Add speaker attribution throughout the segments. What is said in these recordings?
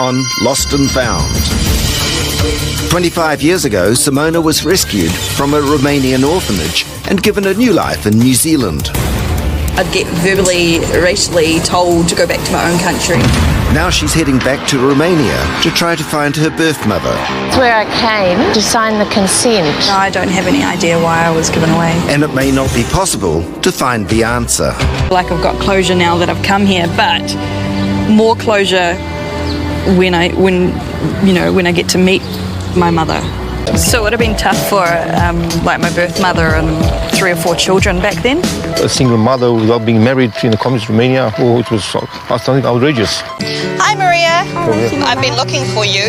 Speaker 1: on Lost and Found. 25 years ago, Simona was rescued from a Romanian orphanage and given a new life in New Zealand.
Speaker 2: I'd get verbally, racially told to go back to my own country.
Speaker 1: Now she's heading back to Romania to try to find her birth mother.
Speaker 3: It's where I came to sign the consent.
Speaker 2: No, I don't have any idea why I was given away.
Speaker 1: And it may not be possible to find the answer.
Speaker 2: Like I've got closure now that I've come here, but more closure when I get to meet my mother. So it would have been tough for like my birth mother and 3 or 4 children back then.
Speaker 4: A single mother without being married in the communist Romania, it was something outrageous.
Speaker 5: Hi Maria. I've been looking for you.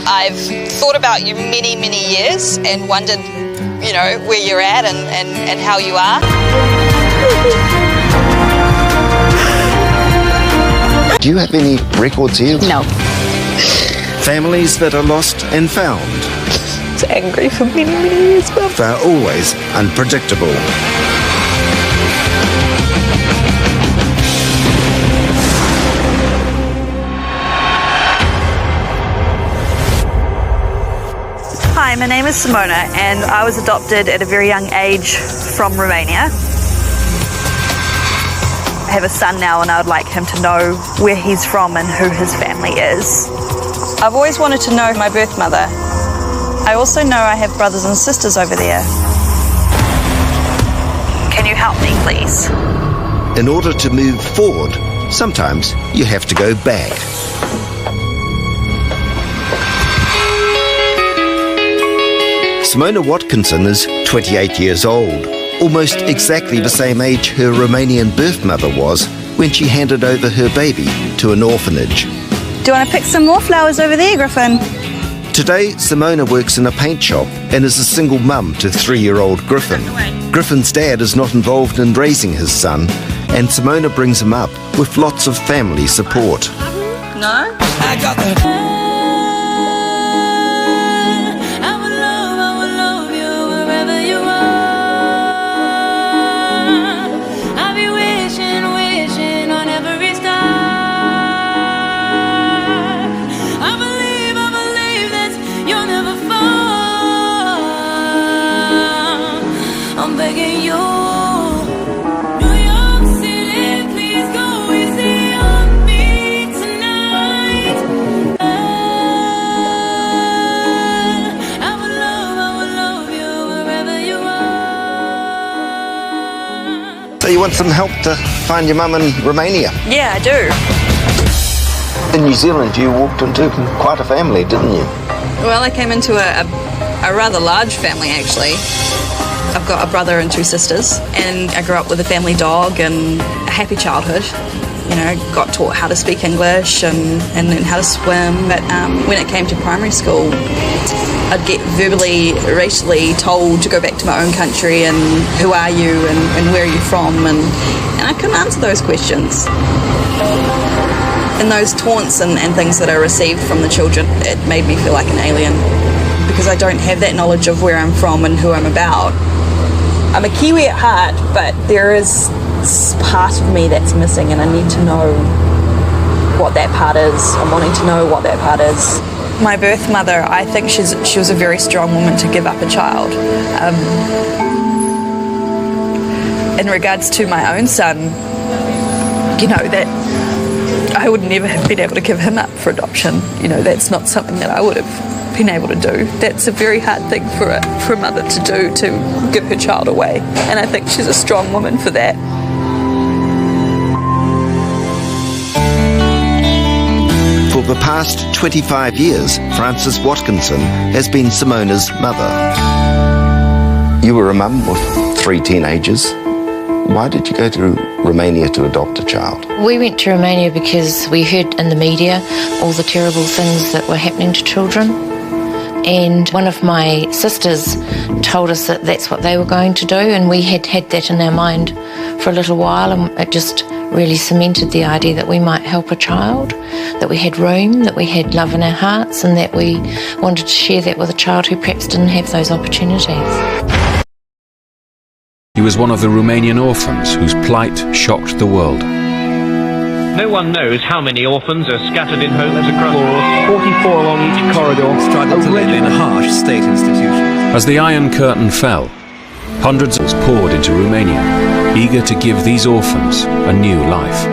Speaker 5: I've thought about you many, many years and wondered, where you're at and how you are.
Speaker 1: Do you have any records here?
Speaker 2: No.
Speaker 1: Families that are lost and found.
Speaker 2: I was angry for many, many years, but
Speaker 1: They're always unpredictable.
Speaker 2: Hi, my name is Simona and I was adopted at a very young age from Romania. I have a son now and I would like him to know where he's from and who his family is. I've always wanted to know my birth mother. I also know I have brothers and sisters over there. Can you help me, please?
Speaker 1: In order to move forward, sometimes you have to go back. Simona Watkinson is 28 years old, almost exactly the same age her Romanian birth mother was when she handed over her baby to an orphanage.
Speaker 2: Do you want to pick some more flowers over there, Griffin?
Speaker 1: Today, Simona works in a paint shop and is a single mum to 3-year-old Griffin. Griffin's dad is not involved in raising his son, and Simona brings him up with lots of family support.
Speaker 2: No?
Speaker 6: I got the...
Speaker 1: So you want some help to find your mum in Romania?
Speaker 2: Yeah, I do.
Speaker 1: In New Zealand, you walked into quite a family, didn't you?
Speaker 2: Well, I came into a rather large family, actually. I've got a brother and 2 sisters, and I grew up with a family dog and a happy childhood. Got taught how to speak English and then how to swim. But when it came to primary school, I'd get verbally, racially told to go back to my own country and who are you and where are you from, and I couldn't answer those questions. And those taunts and things that I received from the children, it made me feel like an alien because I don't have that knowledge of where I'm from and who I'm about. I'm a Kiwi at heart, but there is part of me that's missing and I need to know what that part is. I'm wanting to know what that part is. My birth mother, I think she was a very strong woman to give up a child. In regards to my own son, that I would never have been able to give him up for adoption. That's not something that I would have been able to do. That's a very hard thing for a mother to do, to give her child away. And I think she's a strong woman for that.
Speaker 1: For the past 25 years, Frances Watkinson has been Simona's mother. You were a mum with 3 teenagers. Why did you go to Romania to adopt a child?
Speaker 3: We went to Romania because we heard in the media all the terrible things that were happening to children. And one of my sisters told us that that's what they were going to do, and we had had that in our mind for a little while, and it just really cemented the idea that we might help a child, that we had room, that we had love in our hearts, and that we wanted to share that with a child who perhaps didn't have those opportunities.
Speaker 7: He was one of the Romanian orphans whose plight shocked the world.
Speaker 6: No one knows how many orphans are scattered in homes across floors.
Speaker 7: 44 along each corridor.
Speaker 8: Struggle to live in harsh state institutions.
Speaker 9: As the Iron Curtain fell, hundreds was poured into Romania, eager to give these orphans a new life.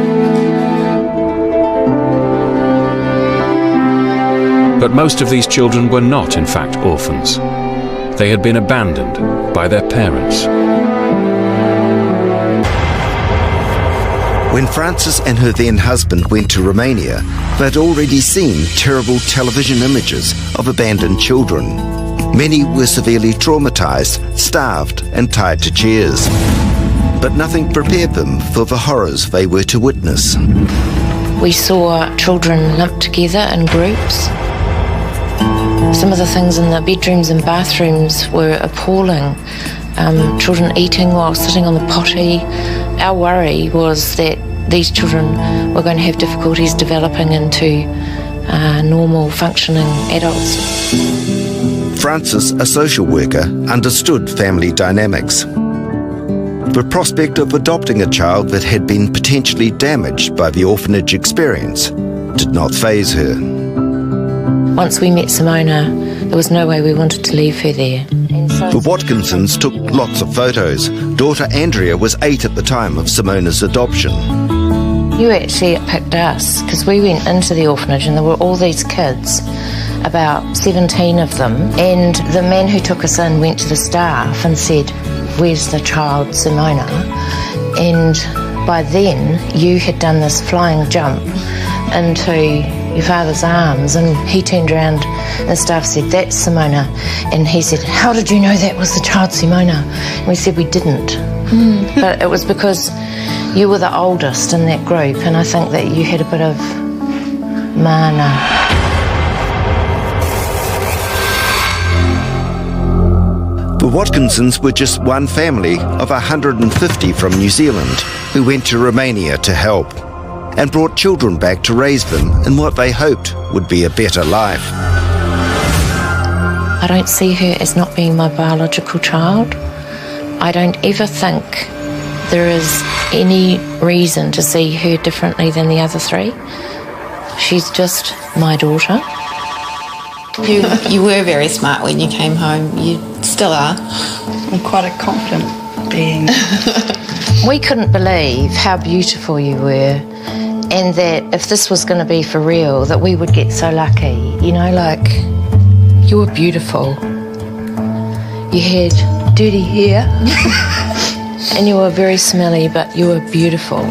Speaker 9: But most of these children were not, in fact, orphans. They had been abandoned by their parents.
Speaker 1: When Frances and her then husband went to Romania, they'd already seen terrible television images of abandoned children. Many were severely traumatized, starved and tied to chairs. But nothing prepared them for the horrors they were to witness.
Speaker 3: We saw children lumped together in groups. Some of the things in the bedrooms and bathrooms were appalling. Children eating while sitting on the potty. Our worry was that these children were going to have difficulties developing into normal, functioning adults.
Speaker 1: Frances, a social worker, understood family dynamics. The prospect of adopting a child that had been potentially damaged by the orphanage experience did not faze her.
Speaker 3: Once we met Simona, there was no way we wanted to leave her there.
Speaker 1: The Watkinsons took lots of photos. Daughter Andrea was 8 at the time of Simona's adoption.
Speaker 3: You actually picked us because we went into the orphanage and there were all these kids, about 17 of them, and the man who took us in went to the staff and said, "Where's the child, Simona?" And by then you had done this flying jump into your father's arms, and he turned around and the staff said, "That's Simona." And he said, "How did you know that was the child, Simona?" And we said we didn't. But it was because you were the oldest in that group, and I think that you had a bit of mana.
Speaker 1: The Watkinsons were just one family of 150 from New Zealand who went to Romania to help and brought children back to raise them in what they hoped would be a better life.
Speaker 3: I don't see her as not being my biological child. I don't ever think there is any reason to see her differently than the other three. She's just my daughter.
Speaker 10: You were very smart when you came home. You still are.
Speaker 2: I'm quite a confident being.
Speaker 3: We couldn't believe how beautiful you were, and that if this was going to be for real, that we would get so lucky. You know, like, you were beautiful. You had dirty hair, and you were very smelly, but you were beautiful.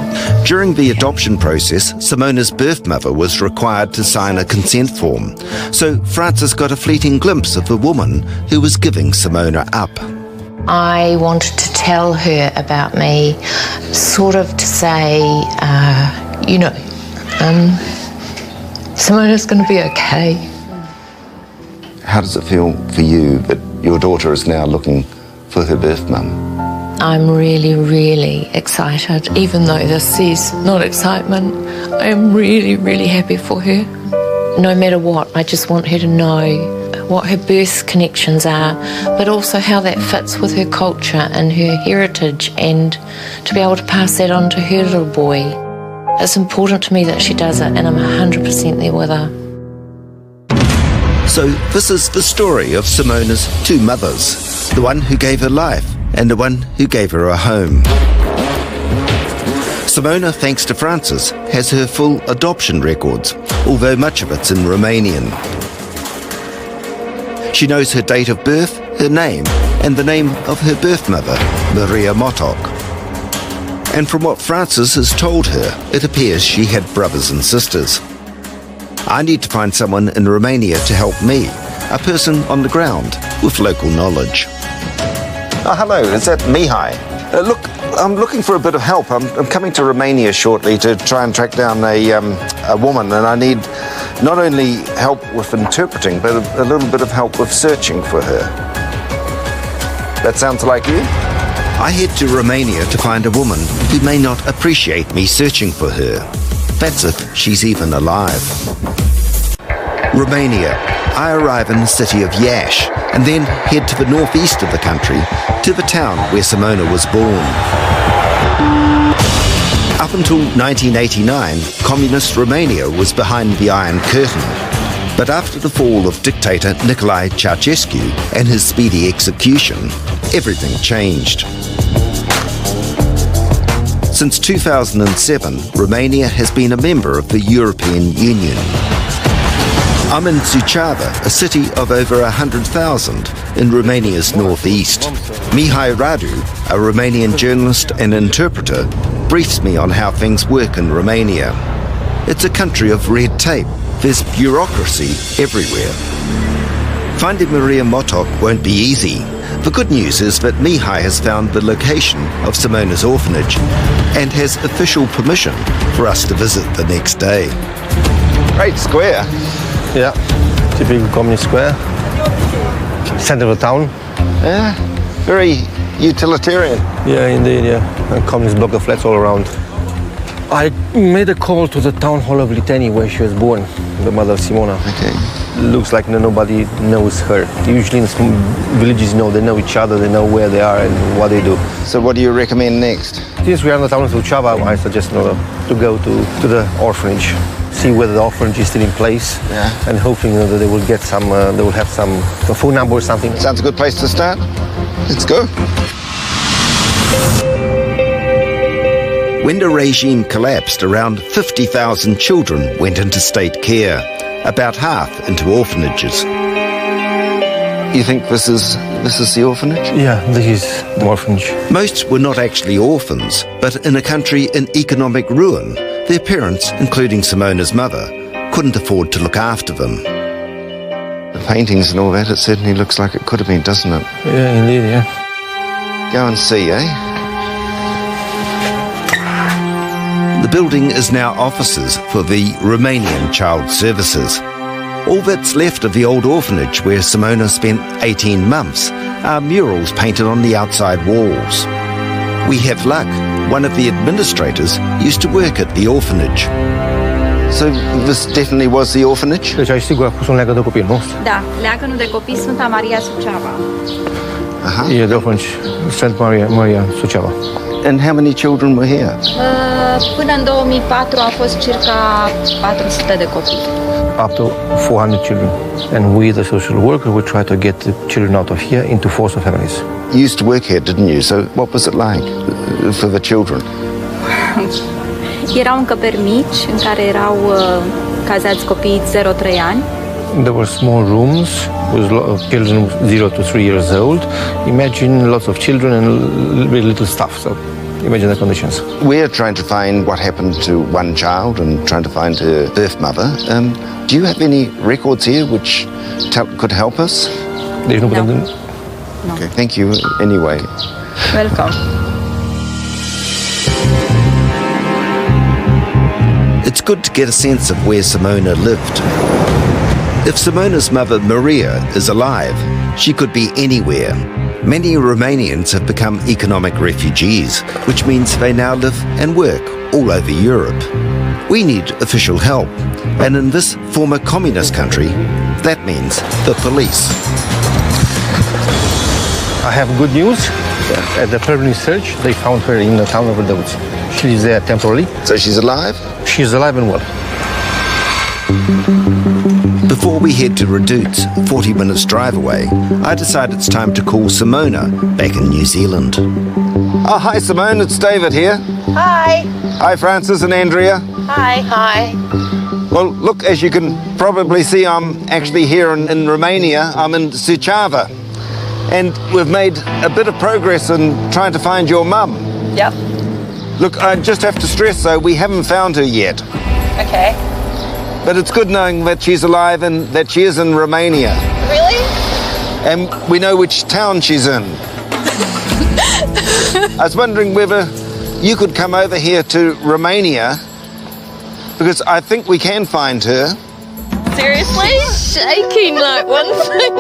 Speaker 1: During the adoption process, Simona's birth mother was required to sign a consent form, so Frances got a fleeting glimpse of the woman who was giving Simona up.
Speaker 3: I wanted to tell her about me, sort of to say, Simona's going to be okay.
Speaker 1: How does it feel for you that your daughter is now looking for her birth mum?
Speaker 3: I'm really, really excited. Even though this says not excitement, I am really, really happy for her. No matter what, I just want her to know what her birth connections are, but also how that fits with her culture and her heritage, and to be able to pass that on to her little boy. It's important to me that she does it, and I'm 100% there with her.
Speaker 1: So this is the story of Simona's two mothers, the one who gave her life and the one who gave her a home. Simona, thanks to Frances, has her full adoption records, although much of it's in Romanian. She knows her date of birth, her name, and the name of her birth mother, Maria Motok. And from what Frances has told her, it appears she had brothers and sisters. I need to find someone in Romania to help me, a person on the ground with local knowledge. Oh, hello, is that Mihai? Look, I'm looking for a bit of help. I'm coming to Romania shortly to try and track down a woman, and I need not only help with interpreting, but a little bit of help with searching for her. That sounds like you? I head to Romania to find a woman who may not appreciate me searching for her. That's if she's even alive. Romania. I arrive in the city of Iași and then head to the northeast of the country, to the town where Simona was born. Up until 1989, communist Romania was behind the Iron Curtain. But after the fall of dictator Nicolae Ceausescu and his speedy execution, everything changed. Since 2007, Romania has been a member of the European Union. I'm in Suceava, a city of over 100,000 in Romania's northeast. Mihai Radu, a Romanian journalist and interpreter, briefs me on how things work in Romania. It's a country of red tape. There's bureaucracy everywhere. Finding Maria Motok won't be easy. The good news is that Mihai has found the location of Simona's orphanage and has official permission for us to visit the next day. Great square.
Speaker 4: Yeah, typical communist square. Center of the town.
Speaker 1: Yeah, very utilitarian.
Speaker 4: Yeah, indeed, yeah. And communist block of flats all around. I made a call to the town hall of Liteni where she was born, the mother of Simona.
Speaker 1: Okay.
Speaker 4: Looks like nobody knows her. Usually in some villages, they know each other, they know where they are and what they do.
Speaker 1: So what do you recommend next?
Speaker 4: Since we are in the town of Suceava, I suggest to go to the orphanage, see whether the orphanage is still in place, and hoping that they will get some, they will have some phone number or something.
Speaker 1: Sounds a good place to start. Let's go. When the regime collapsed, around 50,000 children went into state care, about half into orphanages. You think this is the orphanage?
Speaker 4: Yeah, this is the orphanage.
Speaker 1: Most were not actually orphans, but in a country in economic ruin, their parents, including Simona's mother, couldn't afford to look after them. The paintings and all that, it certainly looks like it could have been, doesn't it?
Speaker 4: Yeah, indeed, yeah.
Speaker 1: Go and see, eh? The building is now offices for the Romanian Child Services. All that's left of the old orphanage where Simona spent 18 months are murals painted on the outside walls. We have luck. One of the administrators used to work at the orphanage. So this definitely was the orphanage?
Speaker 4: Deci aici sigur a pus un leagăn de copii, nu?
Speaker 7: Da, leagănul de copii Sfânta Maria Suceava.
Speaker 4: E the orphanage, St. Maria Suceava.
Speaker 1: And how many children were here?
Speaker 7: Până în 2004 au fost circa 400 de copii.
Speaker 4: Up to 400 children. And we, the social worker, we try to get the children out of here into foster families.
Speaker 1: You used to work here, didn't you? So what was it like for the children?
Speaker 7: Erau încăperi mici în care erau cazați copii 0-3 ani.
Speaker 4: There were small rooms with children 0 to 3 years old. Imagine lots of children and very little stuff. So imagine the conditions.
Speaker 1: We're trying to find what happened to one child and trying to find her birth mother. Do you have any records here which could help us?
Speaker 4: No.
Speaker 1: Okay, thank you anyway.
Speaker 7: Welcome.
Speaker 1: It's good to get a sense of where Simona lived. If Simona's mother, Maria, is alive, she could be anywhere. Many Romanians have become economic refugees, which means they now live and work all over Europe. We need official help, and in this former communist country, that means the police.
Speaker 4: I have good news. At the preliminary search, they found her in the town of Rădăuți. She is there temporarily.
Speaker 1: So she's alive?
Speaker 4: She is alive and well.
Speaker 1: Before we head to Reduce, 40 minutes drive away, I decide it's time to call Simona back in New Zealand. Oh, hi Simona, it's David here.
Speaker 5: Hi.
Speaker 1: Hi Francis and Andrea.
Speaker 5: Hi. Hi.
Speaker 1: Well, look, as you can probably see, I'm actually here in Romania. I'm in Suceava. And we've made a bit of progress in trying to find your mum.
Speaker 5: Yep.
Speaker 1: Look, I just have to stress though, we haven't found her yet.
Speaker 5: Okay.
Speaker 1: But it's good knowing that she's alive and that she is in Romania.
Speaker 5: Really?
Speaker 1: And we know which town she's in. I was wondering whether you could come over here to Romania, because I think we can find her.
Speaker 5: Seriously? Shaking like one thing.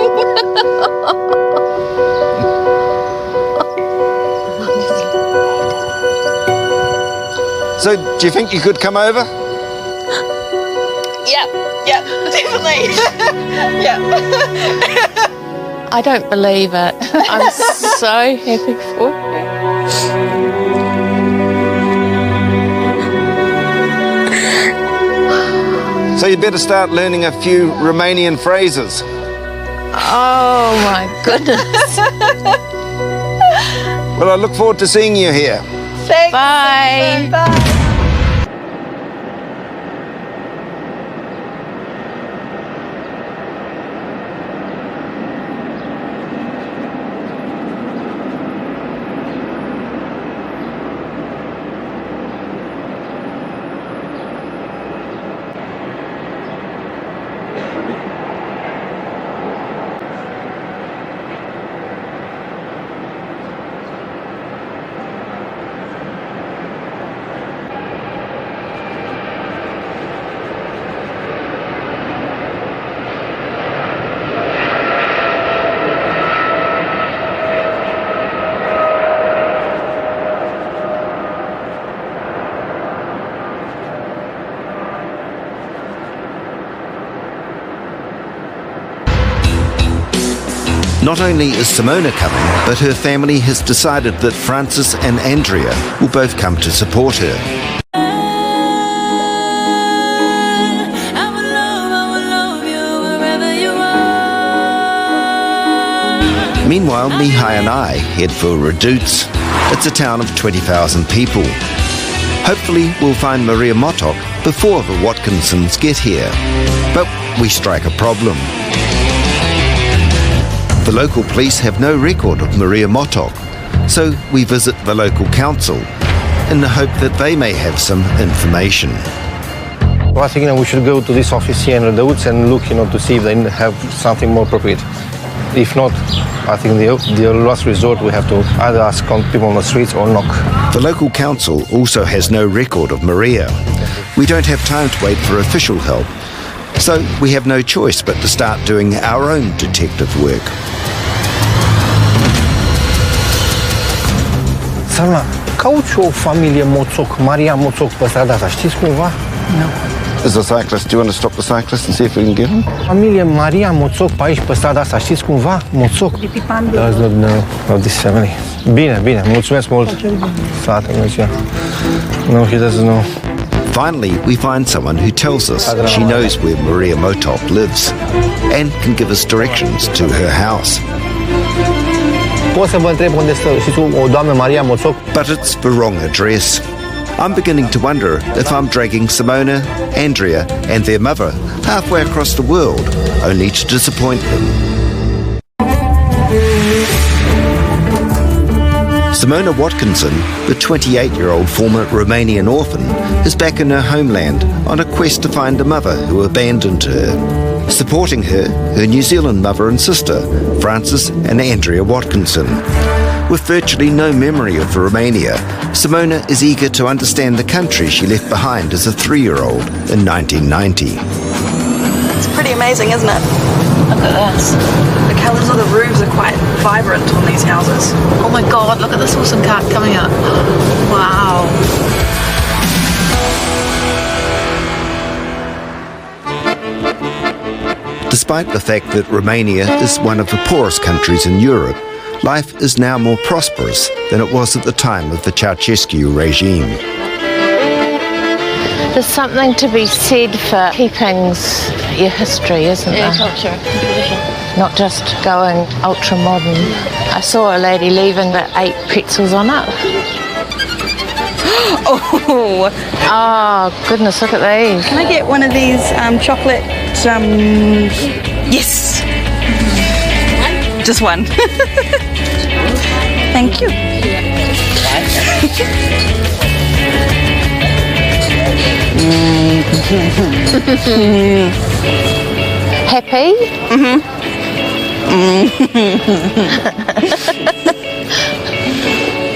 Speaker 1: So, do you think you could come over?
Speaker 5: Yeah, definitely. Yeah.
Speaker 3: I don't believe it. I'm so happy for you.
Speaker 1: So you better start learning a few Romanian phrases.
Speaker 3: Oh my goodness.
Speaker 1: Well, I look forward to seeing you here.
Speaker 5: Thanks.
Speaker 3: Bye.
Speaker 5: Bye.
Speaker 1: Not only is Simona coming, but her family has decided that Francis and Andrea will both come to support her. Meanwhile, Mihai and I head for Reduce. It's a town of 20,000 people. Hopefully we'll find Maria Motok before the Watkinsons get here. But we strike a problem. The local police have no record of Maria Motok, so we visit the local council in the hope that they may have some information.
Speaker 4: Well, I think we should go to this office here in Reduce and look, to see if they have something more appropriate. If not, I think the last resort we have to either ask people on the streets or knock.
Speaker 1: The local council also has no record of Maria. We don't have time to wait for official help, so we have no choice but to start doing our own detective work.
Speaker 4: Salma, cauți o familie Moțoc, Maria Moțoc pe strada asta, știți cumva?
Speaker 1: No. There's a cyclist. Do you want to stop the cyclist and see if we can get him?
Speaker 4: Familie Maria Moțoc pe aici, pe strada asta, știți cumva? Moțoc? Does not know of this family. Bine, mulțumesc mult. No, he doesn't know.
Speaker 1: Finally, we find someone who tells us she knows where Maria Motok lives and can give us directions to her house.
Speaker 4: Pot să vă întreb unde stă, știți, o doamnă Maria Moțoc?
Speaker 1: But it's the wrong address. I'm beginning to wonder if I'm dragging Simona, Andrea and their mother halfway across the world only to disappoint them. Simona Watkinson, the 28-year-old former Romanian orphan, is back in her homeland on a quest to find a mother who abandoned her. Supporting her, her New Zealand mother and sister, Francis and Andrea Watkinson. With virtually no memory of Romania, Simona is eager to understand the country she left behind as a 3-year-old in 1990.
Speaker 2: It's pretty amazing, isn't it? Look at this. The colours of the roofs are quite vibrant on these houses.
Speaker 10: Oh my God, look at this horse and cart coming up. Wow.
Speaker 1: Despite the fact that Romania is one of the poorest countries in Europe, life is now more prosperous than it was at the time of the Ceausescu regime.
Speaker 3: There's something to be said for keeping your history, isn't there?
Speaker 10: Culture.
Speaker 3: Not just going ultra modern. I saw a lady leaving that ate pretzels on it. Oh goodness, look at these.
Speaker 2: Can I get one of these chocolate, yes. Just one. Thank you.
Speaker 3: Happy?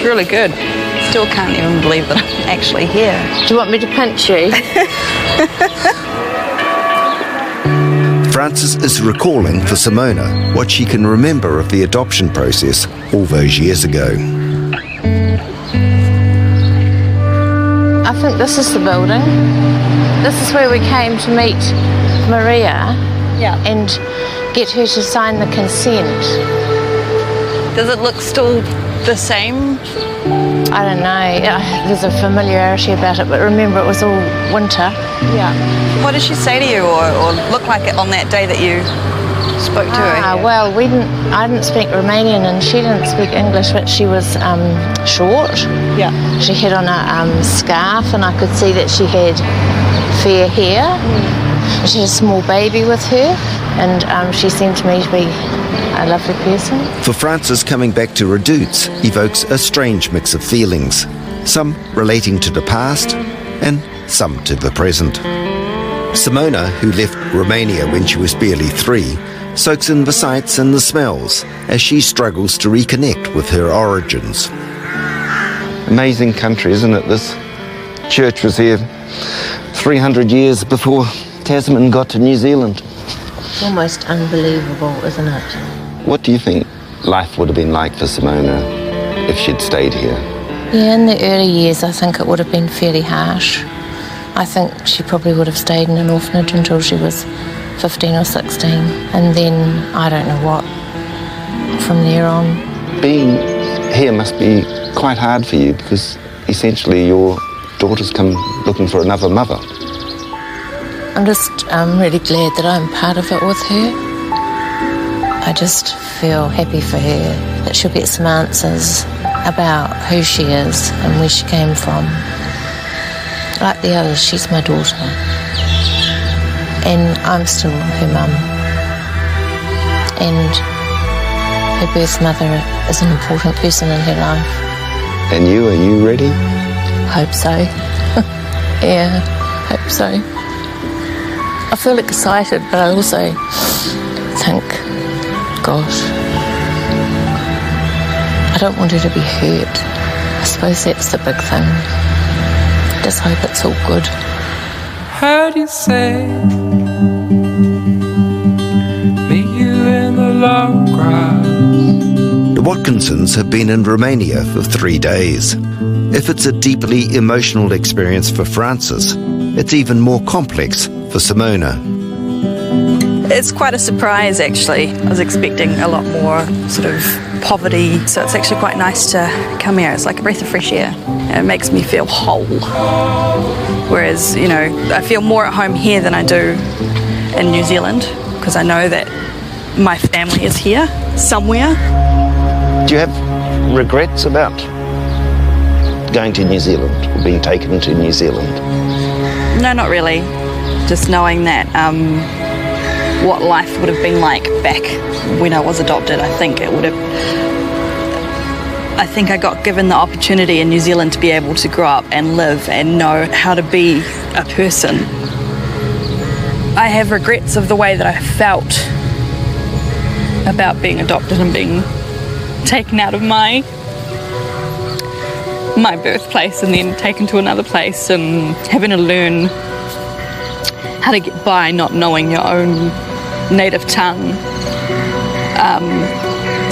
Speaker 2: Really good. Still can't even believe that I'm actually here.
Speaker 3: Do you want me to pinch you?
Speaker 1: Francis is recalling for Simona what she can remember of the adoption process all those years ago.
Speaker 3: I think this is the building. This is where we came to meet Maria and get her to sign the consent.
Speaker 2: Does it look still the same?
Speaker 3: I don't know. There's a familiarity about it, but remember it was all winter.
Speaker 2: Yeah. What did she say to you or look like it on that day that you spoke to her?
Speaker 3: Well, I didn't speak Romanian and she didn't speak English, but she was short.
Speaker 2: Yeah.
Speaker 3: She had on a scarf and I could see that she had fair hair. She had a small baby with her and she seemed to me to be a lovely person.
Speaker 1: For Frances, coming back to Redoutes evokes a strange mix of feelings, some relating to the past and some to the present. Simona, who left Romania when she was barely 3, soaks in the sights and the smells as she struggles to reconnect with her origins. Amazing country, isn't it? This church was here 300 years before Tasman got to New Zealand.
Speaker 3: It's almost unbelievable, isn't it?
Speaker 1: What do you think life would have been like for Simona if she'd stayed here?
Speaker 3: Yeah, in the early years I think it would have been fairly harsh. I think she probably would have stayed in an orphanage until she was 15 or 16, and then I don't know what from there on. Being
Speaker 1: here must be quite hard for you because essentially your daughter's come looking for another mother.
Speaker 3: I'm just really glad that I'm part of it with her. I just feel happy for her that she'll get some answers about who she is and where she came from. Like the others, she's my daughter. And I'm still her mum. And her birth mother is an important person in her life.
Speaker 1: And are you ready?
Speaker 3: Hope so. Yeah, hope so. I feel excited, but I also think, gosh, I don't want her to be hurt. I suppose that's the big thing. Just hope it's all good.
Speaker 11: Heard you say, meet you in the long grass.
Speaker 1: The Watkinsons have been in Romania for 3 days. If it's a deeply emotional experience for Frances, it's even more complex for Simona.
Speaker 2: It's quite a surprise, actually. I was expecting a lot more sort of poverty, so it's actually quite nice to come here. It's like a breath of fresh air. It makes me feel whole. Whereas, I feel more at home here than I do in New Zealand, because I know that my family is here somewhere.
Speaker 1: Do you have regrets about going to New Zealand or being taken to New Zealand?
Speaker 2: No, not really. Just knowing that what life would have been like back when I was adopted, I think I got given the opportunity in New Zealand to be able to grow up and live and know how to be a person. I have regrets of the way that I felt about being adopted and being taken out of my birthplace and then taken to another place and having to learn how to get by not knowing your own native tongue,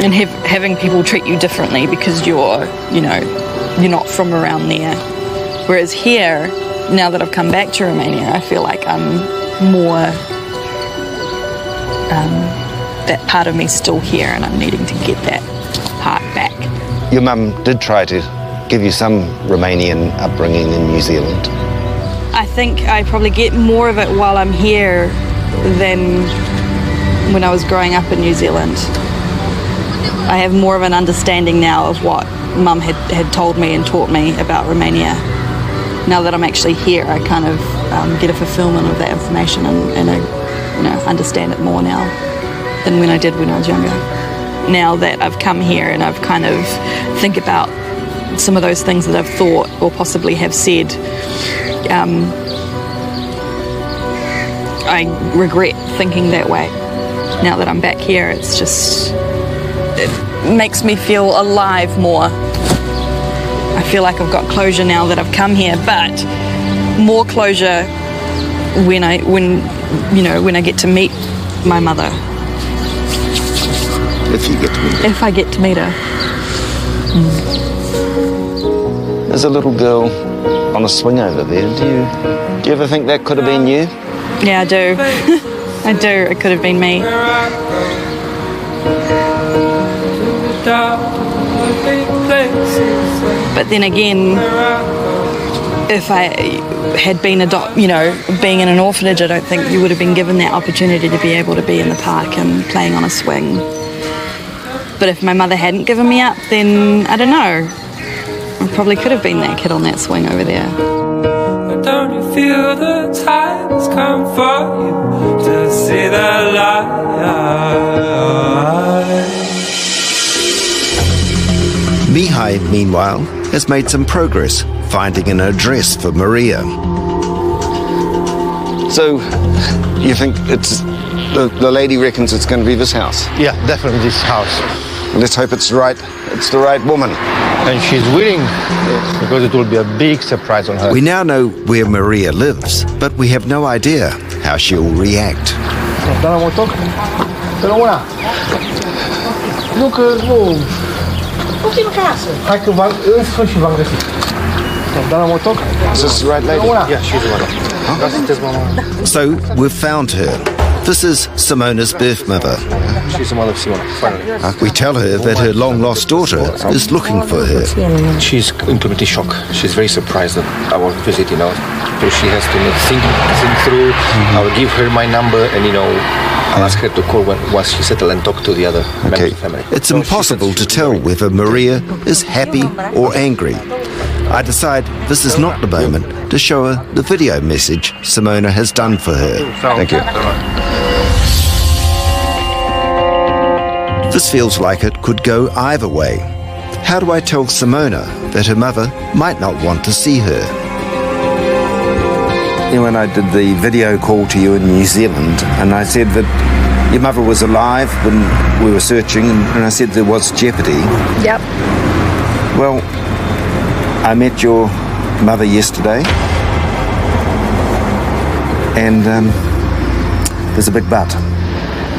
Speaker 2: and having people treat you differently because you're not from around there. Whereas here, now that I've come back to Romania, I feel like I'm more, that part of me still here and I'm needing to get that part back.
Speaker 1: Your mum did try to give you some Romanian upbringing in New Zealand.
Speaker 2: I think I probably get more of it while I'm here than when I was growing up in New Zealand. I have more of an understanding now of what Mum had told me and taught me about Romania. Now that I'm actually here, I kind of get a fulfillment of that information and I understand it more now than when I did when I was younger. Now that I've come here and I've kind of think about some of those things that I've thought or possibly have said, I regret thinking that way. Now that I'm back here, it makes me feel alive more. I feel like I've got closure now that I've come here, but more closure when I get to meet my mother.
Speaker 1: If you get to meet her.
Speaker 2: If I get to meet her.
Speaker 1: There's a little girl on a swing over there. Do you ever think that could have been you?
Speaker 2: Yeah, I do. I do. It could have been me.
Speaker 11: big places.
Speaker 2: But then again, if I had been being in an orphanage, I don't think you would have been given that opportunity to be able to be in the park and playing on a swing. But if my mother hadn't given me up, then I don't know. I probably could have been that kid on that swing over there.
Speaker 11: Don't you feel the time has come for you to see the light?
Speaker 1: Mihai, meanwhile, has made some progress finding an address for Maria.
Speaker 12: So, you think it's the lady reckons it's going to be this house?
Speaker 4: Yeah, definitely this house.
Speaker 12: Let's hope it's the right woman.
Speaker 4: And she's willing, because it will be a big surprise on her.
Speaker 1: We now know where Maria lives, but we have no idea how she'll react.
Speaker 12: Is this the right lady?
Speaker 4: Yeah, she's the one.
Speaker 1: So we've found her. This is Simona's birth mother.
Speaker 4: She's the mother of Simona, finally.
Speaker 1: We tell her that her long-lost daughter is looking for her.
Speaker 4: She's in complete shock. She's very surprised at our visit, So she has to think through. I will give her my number and, I'll ask her to call once she settles and talk to the other members of the family.
Speaker 1: It's impossible to tell whether Maria is happy or angry. I decide this is not the moment to show her the video message Simona has done for her.
Speaker 12: Thank you.
Speaker 1: This feels like it could go either way. How do I tell Simona that her mother might not want to see her?
Speaker 12: When I did the video call to you in New Zealand, and I said that your mother was alive when we were searching, and I said there was jeopardy.
Speaker 2: Yep.
Speaker 12: Well, I met your mother yesterday, and there's a big but.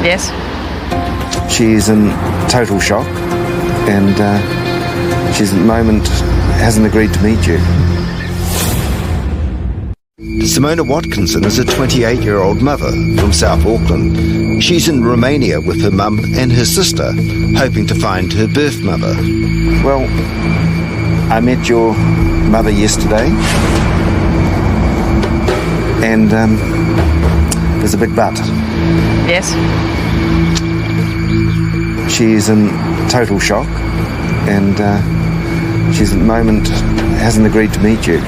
Speaker 2: Yes.
Speaker 12: She's in total shock, and she's at the moment hasn't agreed to meet you.
Speaker 1: Simona Watkinson is a 28-year-old mother from South Auckland. She's in Romania with her mum and her sister, hoping to find her birth mother.
Speaker 12: Well, I met your mother yesterday, and there's a big but.
Speaker 2: Yes.
Speaker 12: She's in total shock, and she's at the moment hasn't agreed to meet you.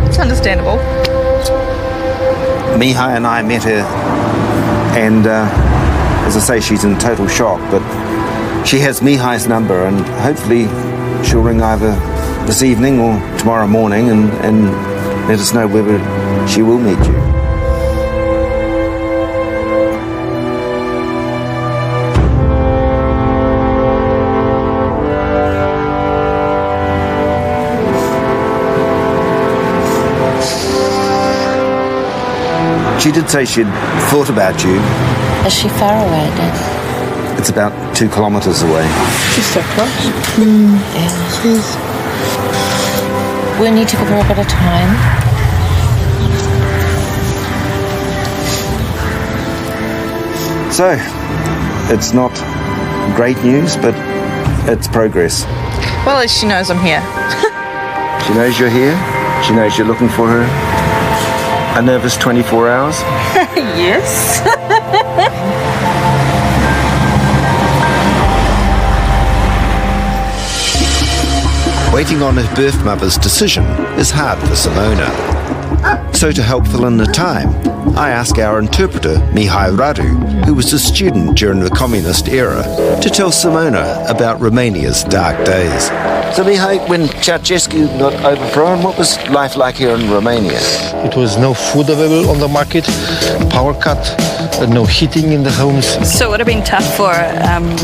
Speaker 2: It's understandable.
Speaker 12: Mihai and I met her, and as I say, she's in total shock, but she has Mihai's number, and hopefully she'll ring either this evening or tomorrow morning and let us know whether she will meet you. She did say she'd thought about you.
Speaker 3: Is she far away, Dad?
Speaker 12: It's about 2 kilometres away.
Speaker 3: She's so close. Yeah, she is. We need to give her a bit of time.
Speaker 12: So, it's not great news, but it's progress.
Speaker 2: Well, at least she knows I'm here.
Speaker 12: She knows you're here. She knows you're looking for her. A nervous 24 hours?
Speaker 2: Yes.
Speaker 1: Waiting on her birth mother's decision is hard for Simona. So to help fill in the time, I ask our interpreter, Mihai Radu, who was a student during the communist era, to tell Simona about Romania's dark days.
Speaker 12: So Mihai, when Ceausescu got overthrown, what was life like here in Romania?
Speaker 4: It was no food available on the market, power cut, no heating in the homes.
Speaker 2: So it would have been tough for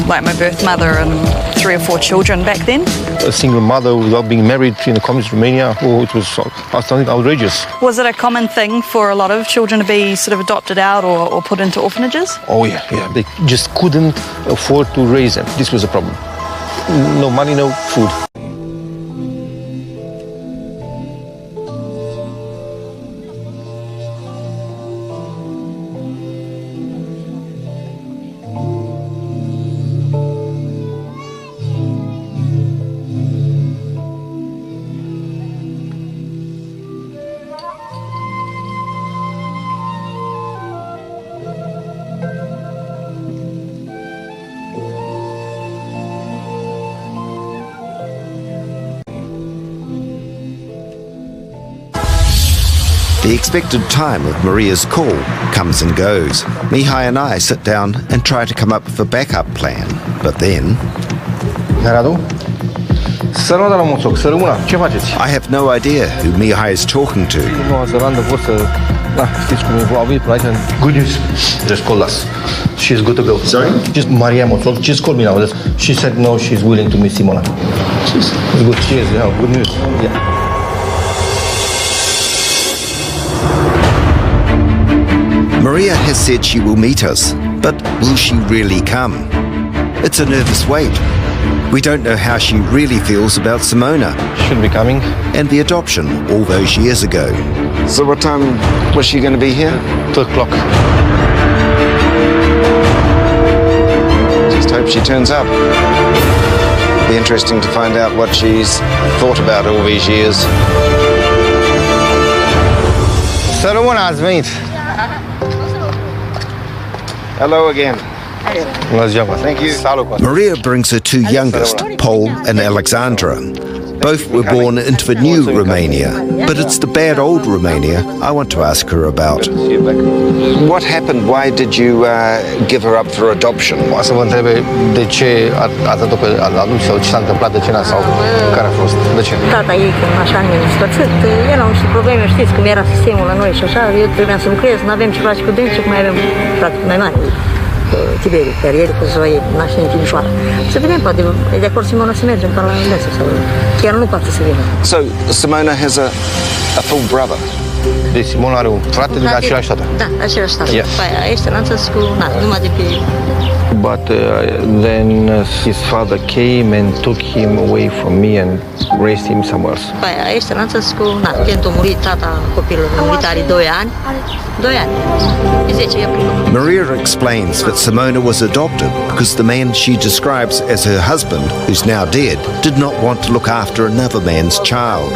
Speaker 2: like my birth mother and 3 or 4 children back then?
Speaker 4: A single mother without being married in the communist Romania, it was outstanding, outrageous.
Speaker 2: Was it a common thing for a lot of children to be sort of adopted out or put into orphanages?
Speaker 4: Oh yeah. They just couldn't afford to raise them. This was a problem. No money, no food.
Speaker 1: The expected time of Maria's call comes and goes. Mihai and I sit down and try to come up with a backup plan. But then... I have no idea who Mihai is talking to.
Speaker 4: Good news. Just call us. She's good to go.
Speaker 1: Sorry?
Speaker 4: Just Maria Moțoc just called me now. She said no, she's willing to meet Simona. It's good. Cheers. Yeah, good news. Yeah.
Speaker 1: Maria has said she will meet us, but will she really come? It's a nervous wait. We don't know how she really feels about Simona.
Speaker 4: Should be coming.
Speaker 1: And the adoption all those years ago.
Speaker 12: So what time was she going to be here?
Speaker 4: 2 o'clock.
Speaker 12: Just hope she turns up. Be interesting to find out what she's thought about all these years.
Speaker 4: Sărămâna, ați venit.
Speaker 12: Hello again.
Speaker 4: Thank you.
Speaker 1: Maria brings her two youngest, Paul and Alexandra. Both were born into the new Romania, but it's the bad old Romania I want to ask her about.
Speaker 12: What happened? Why did you give her up for adoption?
Speaker 4: O să vă întrebe de ce ați dat-o pe adopție sau ce s-a întâmplat, de ce n-a sau care a fost, de ce?
Speaker 13: Tata ei, când așa ne-a dispățit, erau niște probleme, știți, cum era sistemul la noi și așa, eu trebuia să lucrez, n-avem ce face cu dânsul, cum mai avem frate mai mare. Tiberiu, carriere cu Zoe, naște în Timișoara. Să vedem, poate e de acord Simona să mergem până la Indesul sau chiar nu poate să vină.
Speaker 12: So Simona has a full brother.
Speaker 4: Deci Simona are un frate de același tată.
Speaker 13: Da, același tată. Aia este lanțați cu, numai de pe...
Speaker 4: But then his father came and took him away from me and raised him somewhere else.
Speaker 13: Aia este lanțați cu, când a murit tata copilului, a murit are 2 ani. 2 ani. 10 aprilie.
Speaker 1: Maria explains that Simona was adopted because the man she describes as her husband, who's now dead, did not want to look after another man's child.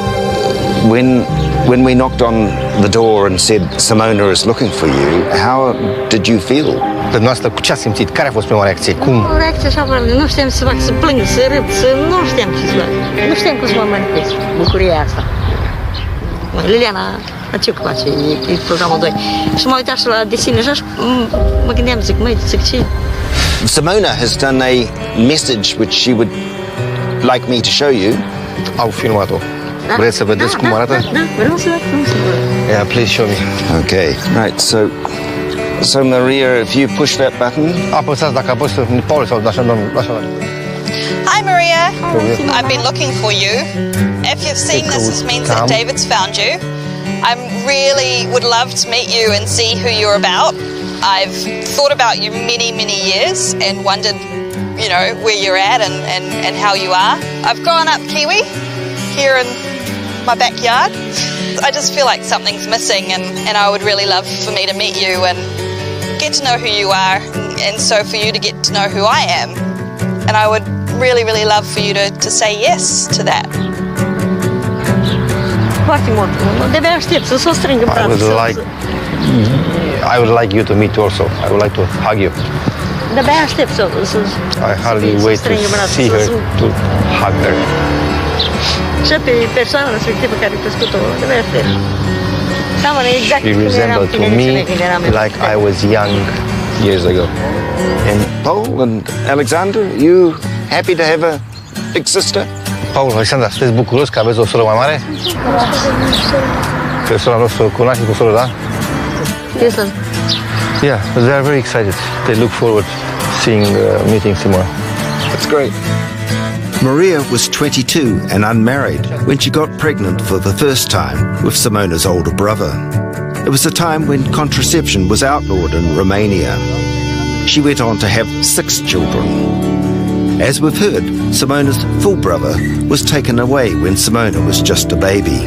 Speaker 12: When we knocked on the door and said Simona is looking for you, how did you feel?
Speaker 4: Dumneavoastră, cu ce ați simțit? Care a fost prima reacție? Cum?
Speaker 13: O reacție așa, nu știam să fac, să plâng, să râd, nu știam ce să fac. Nu știam cum să mă manifest bucuria asta. Liliana, ce cu face, e programul 2. Și mă uitam și la desene așa și mă gândeam, zic ce?
Speaker 12: Simona has done a message which she would like me to show you.
Speaker 4: Au filmat-o. Vreți să vedeți cum arată?
Speaker 13: Da, vreau să văd cum se văd.
Speaker 4: Yeah, please show me.
Speaker 12: Okay, right, so Maria, if you push that button.
Speaker 4: Apăsați dacă apăs Paul sau așa.
Speaker 5: Hi Maria, I've been looking for you. If you've seen this, this means that David's found you. I really would love to meet you and see who you're about. I've thought about you many years and wondered, you know, where you're at and how you are. I've grown up Kiwi here in my backyard. I just feel like something's missing and I would really love for me to meet you and get to know who you are and so for you to get to know who I am. And I would really love for you to say yes to that.
Speaker 13: Foarte mult. De-abia aștept să o strâng în brațe.
Speaker 4: I would like you to meet also. I would like to hug you.
Speaker 13: De-abia aștept să
Speaker 4: I hardly wait to see her, to hug her.
Speaker 13: Și pe persoana respectivă care a crescut-o, de-abia aștept. Exact
Speaker 4: she resembled to me like I was young years ago.
Speaker 12: And Paul and Alexander, you happy to have a big sister?
Speaker 4: Paul, Alexandra, sunteți bucuros că aveți o soră mai mare? Că sora noastră cunoaște cu soră, da?
Speaker 13: Yes, sir.
Speaker 4: Yeah, they are very excited. They look forward to meeting Simona.
Speaker 12: That's great.
Speaker 1: Maria was 22 and unmarried when she got pregnant for the first time with Simona's older brother. It was a time when contraception was outlawed in Romania. She went on to have 6 children. As we've heard, Simona's full brother was taken away when Simona was just a baby.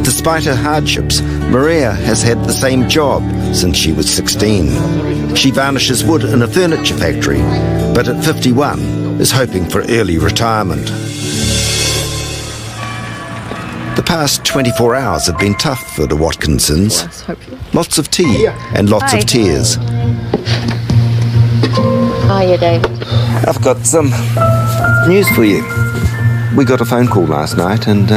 Speaker 1: Despite her hardships, Maria has had the same job since she was 16. She varnishes wood in a furniture factory, but at 51 is hoping for early retirement. The past 24 hours have been tough for the Watkinsons. Lots of tea and lots of tears.
Speaker 3: Hiya, David.
Speaker 12: I've got some news for you. We got a phone call last night and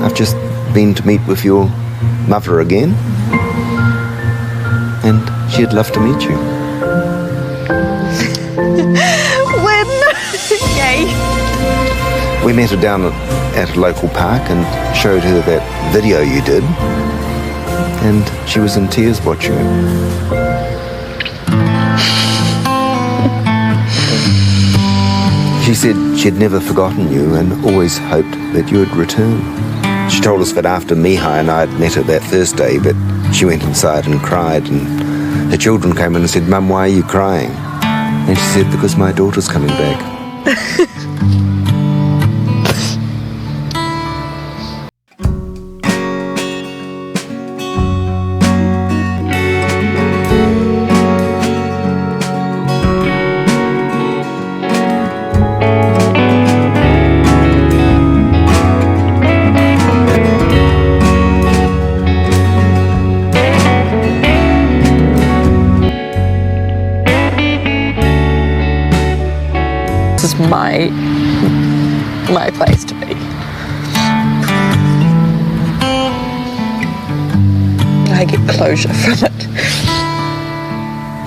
Speaker 12: I've just been to meet with your mother again, and she'd love to meet you.
Speaker 5: When? Yay.
Speaker 12: We met her down at a local park and showed her that video you did, and she was in tears watching it. She said she'd never forgotten you and always hoped that you would return. She told us that after Mihai and I had met her that Thursday, but she went inside and cried, and her children came in and said, "Mum, why are you crying?" And she said, "Because my daughter's coming back."
Speaker 2: This is my place to be. I get closure from it.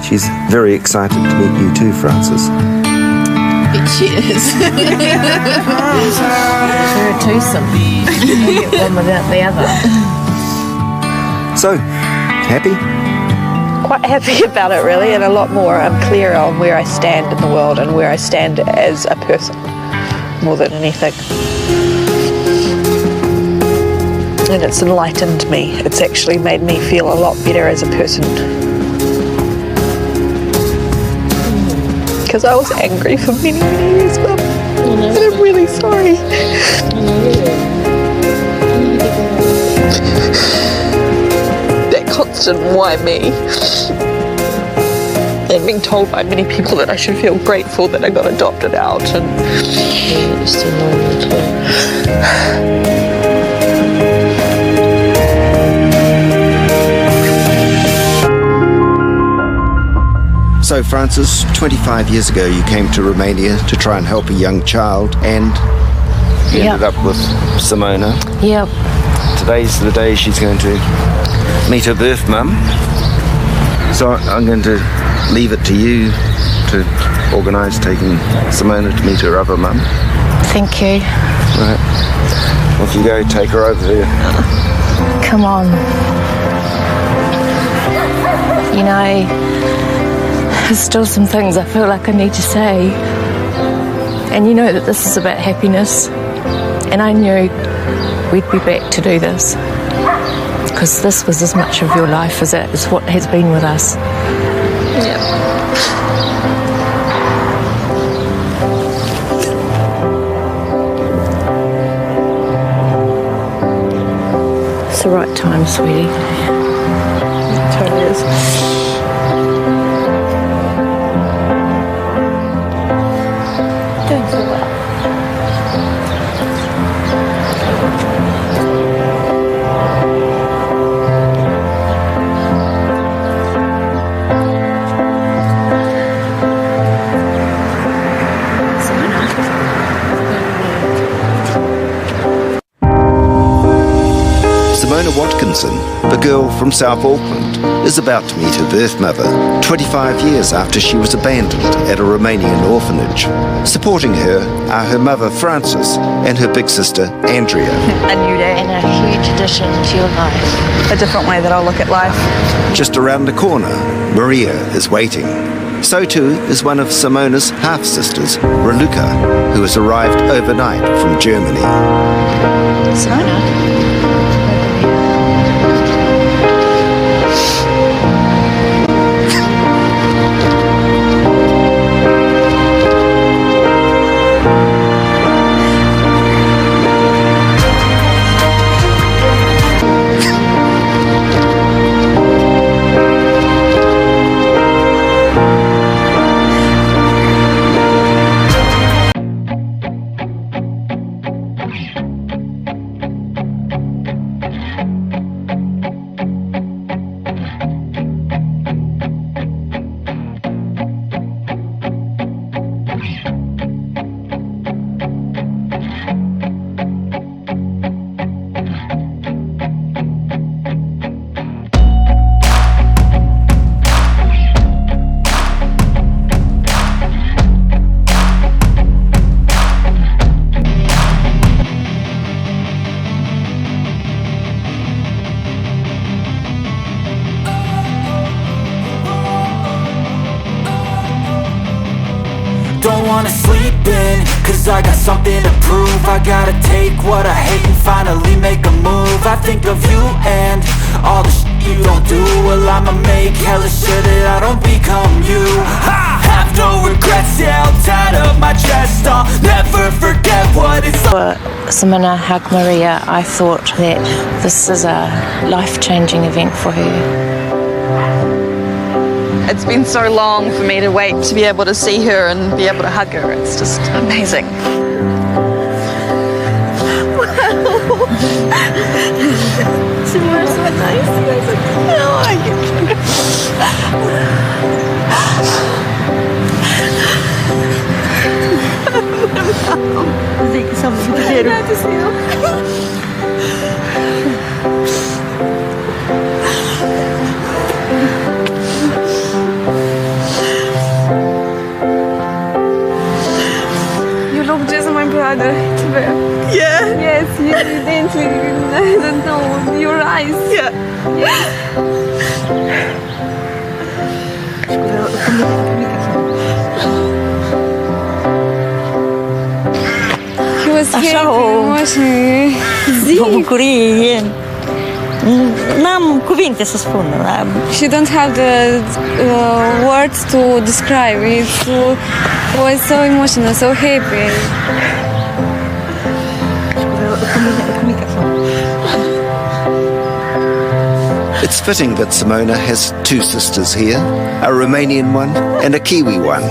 Speaker 12: She's very excited to meet you too, Francis.
Speaker 10: Bet she is.
Speaker 3: We're a twosome. We get one without the other.
Speaker 12: So, happy?
Speaker 2: Quite happy about it, really, and a lot more clear on where I stand in the world and where I stand as a person more than anything. And it's enlightened me. It's actually made me feel a lot better as a person. Because I was angry for many, many years, Mum. And I'm really sorry. That constant why me? And being told by many people that I should feel grateful that I got adopted out. And
Speaker 1: So, Francis, 25 years ago you came to Romania to try and help a young child, and you ended up with Simona.
Speaker 3: Yep.
Speaker 12: Today's the day she's going to meet her birth mum. So I'm going to leave it to you to organise taking Simona to meet her other mum.
Speaker 3: Thank you.
Speaker 12: Right. Off you go, take her over there.
Speaker 3: Come on. You know, there's still some things I feel like I need to say. And you know that this is about happiness. And I knew we'd be back to do this. Because this was as much of your life as it is what has been with us.
Speaker 2: yeah.
Speaker 3: It's the right time, sweetie.
Speaker 2: It totally is.
Speaker 3: Doing so well.
Speaker 1: SImona Watkinson, the girl from South Auckland, is about to meet her birth mother 25 years after she was abandoned at a Romanian orphanage. Supporting her are her mother Frances and her big sister Andrea.
Speaker 2: A new day.
Speaker 3: And a huge addition to your life.
Speaker 2: A different way that I'll look at life.
Speaker 1: Just around the corner, Maria is waiting. So too is one of Simona's half-sisters, Raluca, who has arrived overnight from Germany.
Speaker 2: Simona.
Speaker 11: cause I got something to prove. I gotta take what I hate and finally make a move. I think of you and all the shit you don't do. Well, I'ma make hella sure that I don't become you. I have no regrets, yeah, I'll tie up my chest. I'll never forget what it's like.
Speaker 3: For SImona hug Maria, I thought that this is a life-changing event for her.
Speaker 2: It's been so long for me to wait to be able to see her and be able to hug her. It's just amazing.
Speaker 13: She was so nice.
Speaker 7: You look just my brother.
Speaker 2: Yeah.
Speaker 7: Yes, you didn't. I don't know. Your eyes.
Speaker 2: Yeah.
Speaker 7: He was happy, emotional.
Speaker 13: Mă bucurie. N-am cuvinte să spun.
Speaker 7: She don't have the words to describe. It was so emotional, so happy.
Speaker 1: It's fitting that SImona has two sisters here, a Romanian one and a Kiwi one.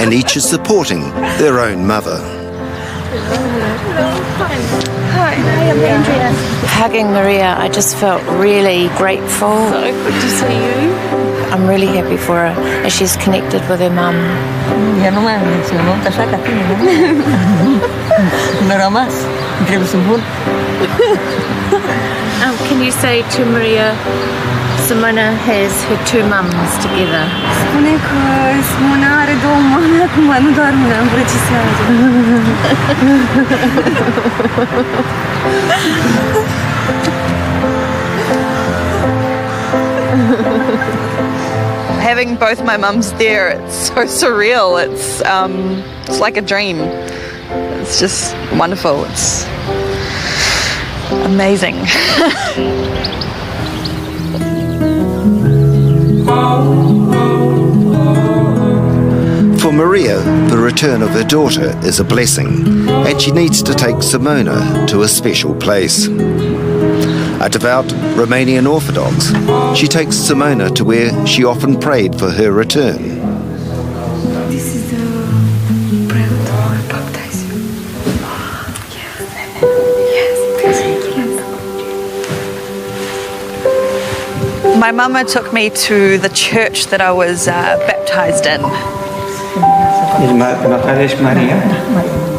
Speaker 1: And each is supporting their own mother.
Speaker 7: Hi, I'm Andrea.
Speaker 3: Hugging Maria, I just felt really grateful.
Speaker 7: So good to see you.
Speaker 3: I'm really happy for her as she's connected with her mum.
Speaker 13: Ea nu mai am menționat așa ca tine, nu? Mi-a rămas. Trebuie să bun.
Speaker 3: Can you say to Maria, SImona has her two mums together?
Speaker 7: Spune că SImona are două mame acum, nu doar una, îmi precisează.
Speaker 2: Having both my mums there, it's so surreal. It's like a dream. It's just wonderful. It's amazing.
Speaker 1: For Maria, the return of her daughter is a blessing, and she needs to take SImona to a special place. A devout Romanian Orthodox, she takes SImona to where she often prayed for her return.
Speaker 7: This is the prayer to baptize you. Yes.
Speaker 2: My mama took me to the church that I was baptized in.
Speaker 14: Natalia Maria,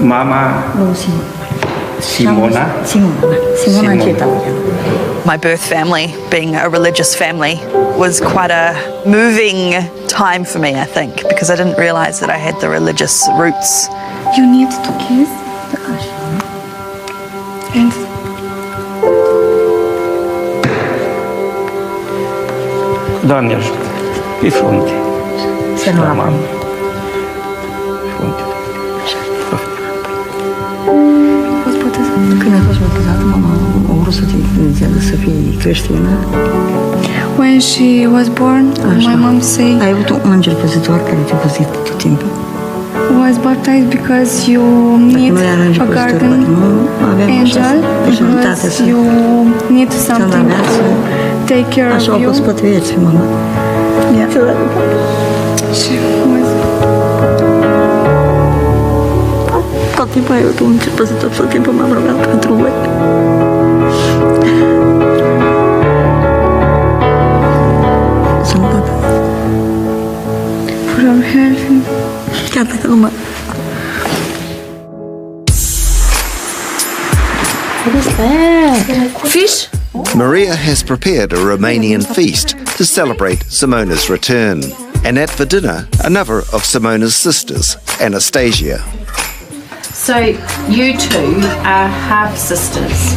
Speaker 14: Mama SImona.
Speaker 2: My birth family, being a religious family, was quite a moving time for me, I think, because I didn't realize that I had the religious roots.
Speaker 7: You need to kiss the ash. And
Speaker 14: Doamne ajută, pe frunte.
Speaker 13: Să nu la Când a fost botezată, mama a vrut să te înțeleagă să fii creștină.
Speaker 7: when she was born, my mom said,
Speaker 13: Ai avut un înger păzitor care te-a păzit tot timpul.
Speaker 7: was baptized because you need a guardian angel, because you need something to take care of
Speaker 13: Așa au
Speaker 7: you.
Speaker 13: fost toate vieții, mama.
Speaker 7: Yeah. She was.
Speaker 13: Tot timpul ai avut un înger păzitor, tot timpul m-am rugat pentru voi. Sănătate.
Speaker 7: For your health.
Speaker 13: Chiar dacă nu mă...
Speaker 3: What is that? Fish?
Speaker 1: Maria has prepared a Romanian feast to celebrate SImona's return. And at the dinner, another of SImona's sisters, Anastasia.
Speaker 3: So you two are half sisters,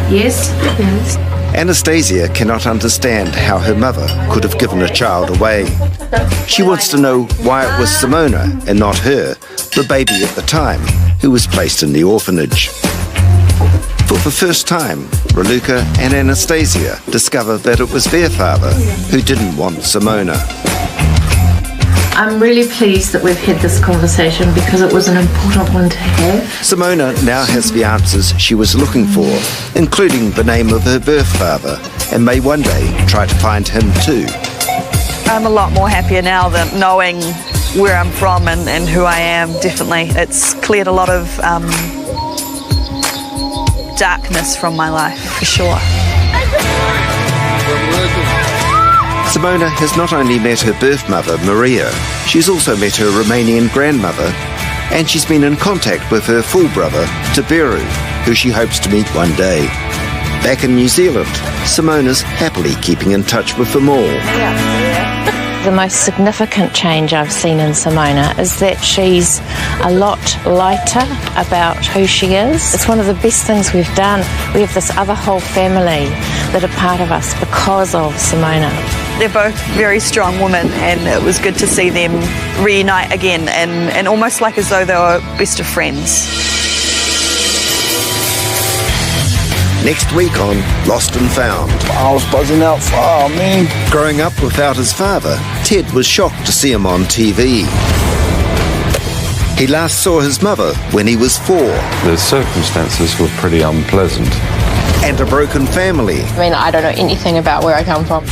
Speaker 3: yes?
Speaker 7: Yes.
Speaker 1: Anastasia cannot understand how her mother could have given a child away. She wants to know why it was Simona and not her, the baby at the time, who was placed in the orphanage. For the first time, Raluca and Anastasia discover that it was their father who didn't want Simona.
Speaker 3: I'm really pleased that we've had this conversation because it was an important one to have.
Speaker 1: Simona now has the answers she was looking for, including the name of her birth father, and may one day try to find him too.
Speaker 2: I'm a lot more happier now than knowing where I'm from and who I am, definitely. It's cleared a lot of darkness from my life, for sure.
Speaker 1: Simona has not only met her birth mother, Maria, she's also met her Romanian grandmother, and she's been in contact with her full brother, Tiberu, who she hopes to meet one day. Back in New Zealand, Simona's happily keeping in touch with them all.
Speaker 3: The most significant change I've seen in Simona is that she's a lot lighter about who she is. It's one of the best things we've done. We have this other whole family that are part of us because of Simona.
Speaker 2: They're both very strong women, and it was good to see them reunite again and almost like as though they were best of friends.
Speaker 1: Next week on Lost and Found.
Speaker 15: I was buzzing out far, man.
Speaker 1: Growing up without his father, Ted was shocked to see him on TV. He last saw his mother when he was 4.
Speaker 16: The circumstances were pretty unpleasant.
Speaker 1: And a broken family.
Speaker 10: I mean, I don't know anything about where I come from.